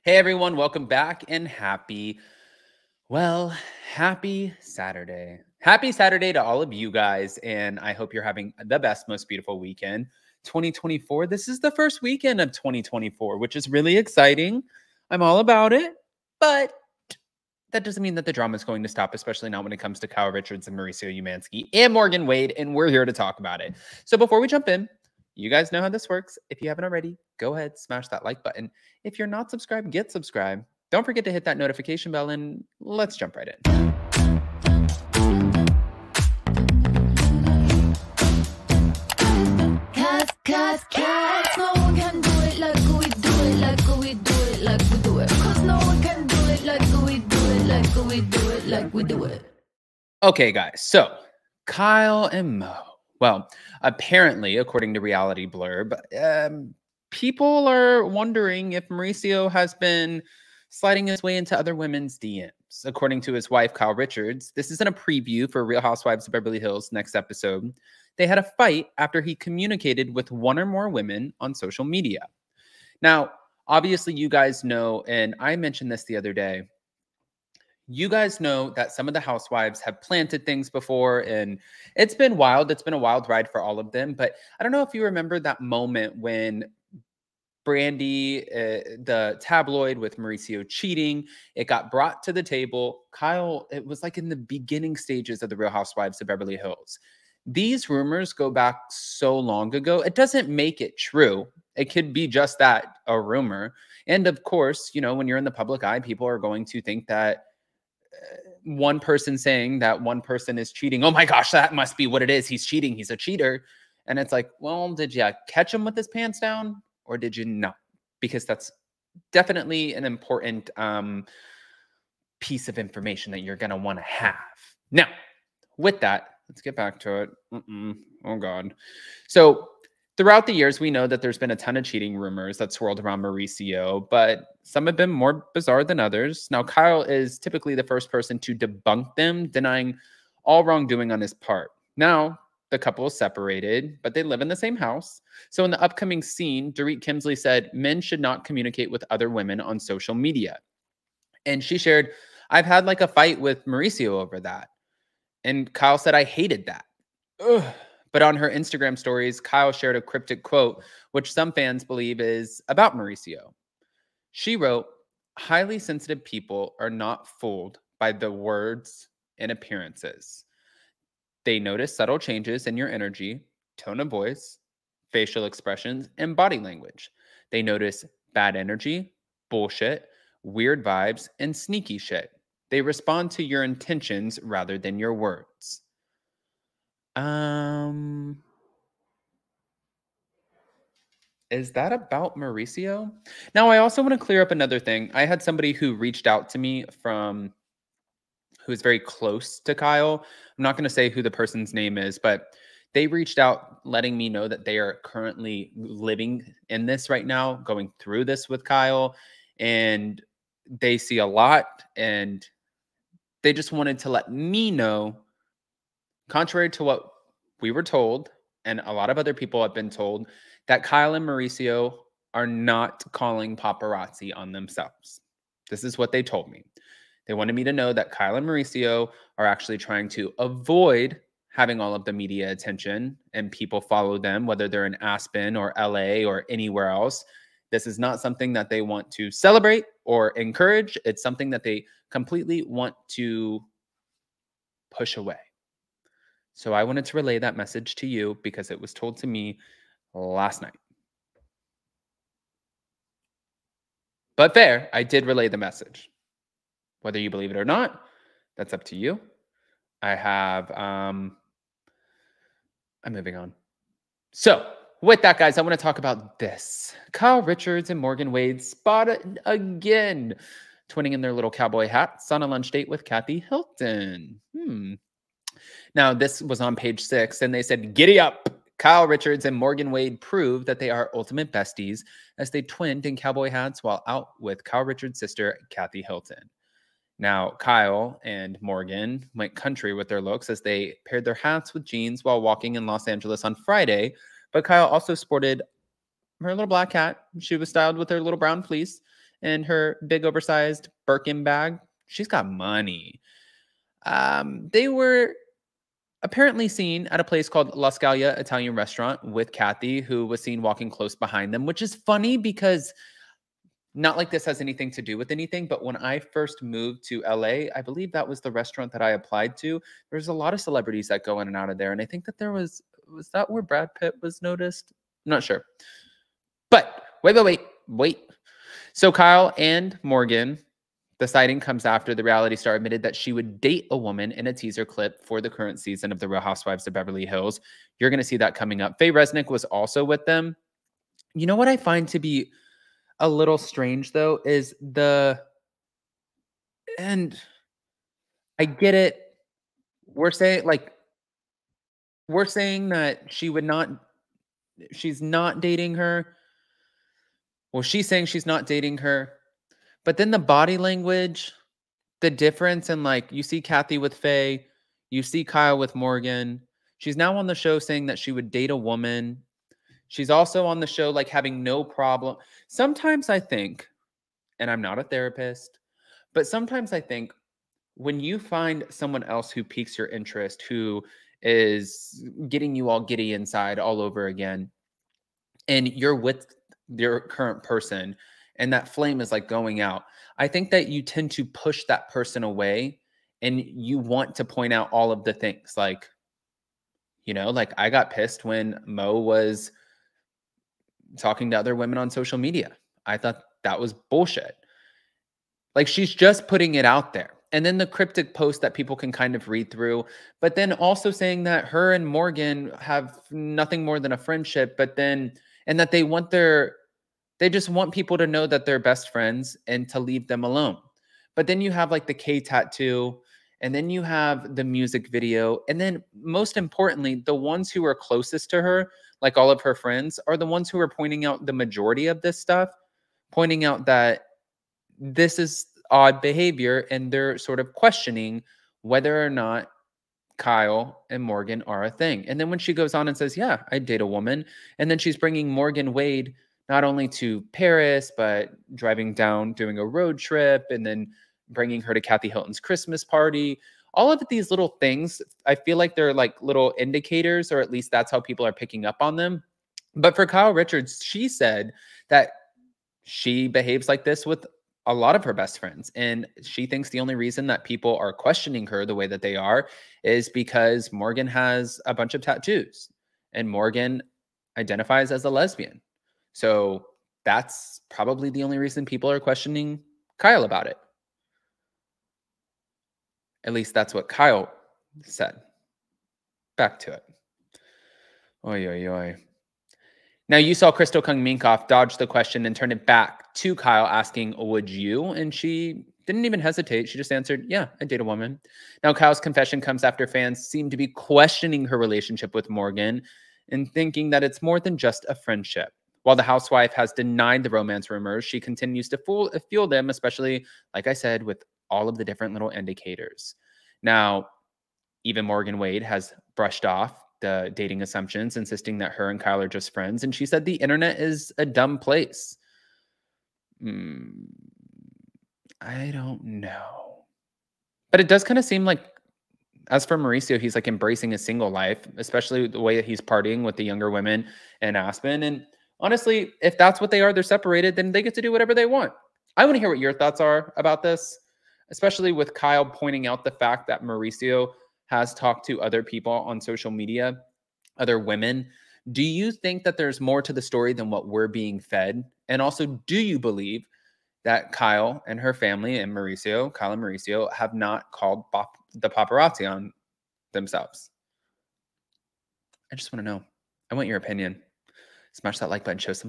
Hey everyone, welcome back and happy Saturday. Happy Saturday to all of you guys, and I hope you're having the best, most beautiful weekend. 2024. This is the first weekend of 2024, which is really exciting. I'm all about it, but that doesn't mean that the drama is going to stop, especially not when it comes to Kyle Richards and Mauricio Umansky and Morgan Wade, and we're here to talk about it. So before we jump in, you guys know how this works. If you haven't already, go ahead, smash that like button. If you're not subscribed, get subscribed. Don't forget to hit that notification bell, and let's jump right in. Cause no one can do it like we do it, like we do it, like we do it. Cause no one can do it like we do it, like we do it, like we do it. Okay, guys, so Kyle and Mo. Well, apparently, according to Reality Blurb, people are wondering if Mauricio has been sliding his way into other women's DMs. According to his wife, Kyle Richards, this isn't a preview for Real Housewives of Beverly Hills next episode. They had a fight after he communicated with one or more women on social media. Now, obviously, you guys know, and I mentioned this the other day, you guys know that some of the housewives have planted things before, and it's been wild. It's been a wild ride for all of them. But I don't know if you remember that moment when Brandy, the tabloid with Mauricio cheating, it got brought to the table. Kyle, it was like in the beginning stages of the Real Housewives of Beverly Hills. These rumors go back so long ago. It doesn't make it true. It could be just that, a rumor. And of course, you know, when you're in the public eye, people are going to think that one person saying that one person is cheating, oh my gosh, that must be what it is. He's cheating. He's a cheater. And it's like, well, did you catch him with his pants down or did you not? Because that's definitely an important piece of information that you're going to want to have. Now, with that, let's get back to it. Oh, God. So throughout the years, we know that there's been a ton of cheating rumors that swirled around Mauricio, but some have been more bizarre than others. Now, Kyle is typically the first person to debunk them, denying all wrongdoing on his part. Now, the couple is separated, but they live in the same house. So in the upcoming scene, Dorit Kemsley said men should not communicate with other women on social media. And she shared, I've had like a fight with Mauricio over that. And Kyle said, I hated that. Ugh. But on her Instagram stories, Kyle shared a cryptic quote, which some fans believe is about Mauricio. She wrote, highly sensitive people are not fooled by the words and appearances. They notice subtle changes in your energy, tone of voice, facial expressions, and body language. They notice bad energy, bullshit, weird vibes, and sneaky shit. They respond to your intentions rather than your words. Is that about Mauricio? Now, I also want to clear up another thing. I had somebody who reached out to me who's very close to Kyle. I'm not going to say who the person's name is, but they reached out letting me know that they are currently living in this right now, going through this with Kyle, and they see a lot, and they just wanted to let me know, contrary to what we were told, and a lot of other people have been told, that Kyle and Mauricio are not calling paparazzi on themselves. This is what they told me. They wanted me to know that Kyle and Mauricio are actually trying to avoid having all of the media attention and people follow them, whether they're in Aspen or LA or anywhere else. This is not something that they want to celebrate or encourage. It's something that they completely want to push away. So I wanted to relay that message to you because it was told to me last night. But fair, I did relay the message. Whether you believe it or not, that's up to you. I'm moving on. So with that, guys, I want to talk about this. Kyle Richards and Morgan Wade spotted again, twinning in their little cowboy hats on a lunch date with Kathy Hilton. Now, this was on page 6, and they said, giddy up. Kyle Richards and Morgan Wade proved that they are ultimate besties as they twinned in cowboy hats while out with Kyle Richards' sister, Kathy Hilton. Now, Kyle and Morgan went country with their looks as they paired their hats with jeans while walking in Los Angeles on Friday. But Kyle also sported her little black hat. She was styled with her little brown fleece. and her big oversized Birkin bag. She's got money. They were apparently seen at a place called La Scaglia Italian restaurant with Kathy, who was seen walking close behind them, which is funny because not like this has anything to do with anything, but when I first moved to LA, I believe that was the restaurant that I applied to. There's a lot of celebrities that go in and out of there. And I think that was that where Brad Pitt was noticed? I'm not sure. But wait. So Kyle and Morgan, the sighting comes after the reality star admitted that she would date a woman in a teaser clip for the current season of The Real Housewives of Beverly Hills. You're going to see that coming up. Faye Resnick was also with them. You know what I find to be a little strange, though, is and I get it. We're saying that she's not dating her. Well, she's saying she's not dating her. But then the body language, the difference in you see Kathy with Faye, you see Kyle with Morgan. She's now on the show saying that she would date a woman. She's also on the show having no problem. Sometimes I think, and I'm not a therapist, but sometimes I think when you find someone else who piques your interest, who is getting you all giddy inside all over again, and you're with your current person, and that flame is going out, I think that you tend to push that person away and you want to point out all of the things. I got pissed when Mo was talking to other women on social media. I thought that was bullshit. She's just putting it out there. And then the cryptic post that people can kind of read through, but then also saying that her and Morgan have nothing more than a friendship, and that they just want people to know that they're best friends and to leave them alone. But then you have the K tattoo, and then you have the music video. And then most importantly, the ones who are closest to her, all of her friends, are the ones who are pointing out the majority of this stuff, pointing out that this is odd behavior, and they're sort of questioning whether or not Kyle and Morgan are a thing. And then when she goes on and says, yeah, I'd date a woman, and then she's bringing Morgan Wade not only to Paris, but driving down, doing a road trip, and then bringing her to Kathy Hilton's Christmas party. All of these little things, I feel like they're little indicators, or at least that's how people are picking up on them. But for Kyle Richards, she said that she behaves like this with a lot of her best friends. And she thinks the only reason that people are questioning her the way that they are is because Morgan has a bunch of tattoos and Morgan identifies as a lesbian. So that's probably the only reason people are questioning Kyle about it. At least that's what Kyle said. Back to it. Oy, oy, oy. Now, you saw Crystal Kung Minkoff dodge the question and turn it back to Kyle asking, would you? And she didn't even hesitate. She just answered, yeah, I'd date a woman. Now, Kyle's confession comes after fans seem to be questioning her relationship with Morgan and thinking that it's more than just a friendship. While the housewife has denied the romance rumors, she continues to fuel them, especially, like I said, with all of the different little indicators. Now, even Morgan Wade has brushed off the dating assumptions, insisting that her and Kyle are just friends. And she said the internet is a dumb place. I don't know. But it does kind of seem like, as for Mauricio, he's embracing his single life, especially the way that he's partying with the younger women in Aspen. And honestly, if that's what they are, they're separated, then they get to do whatever they want. I want to hear what your thoughts are about this, especially with Kyle pointing out the fact that Mauricio has talked to other people on social media, other women. Do you think that there's more to the story than what we're being fed? And also, do you believe that Kyle and her family and Kyle and Mauricio have not called the paparazzi on themselves? I just want to know. I want your opinion. Smash that like button, show some love.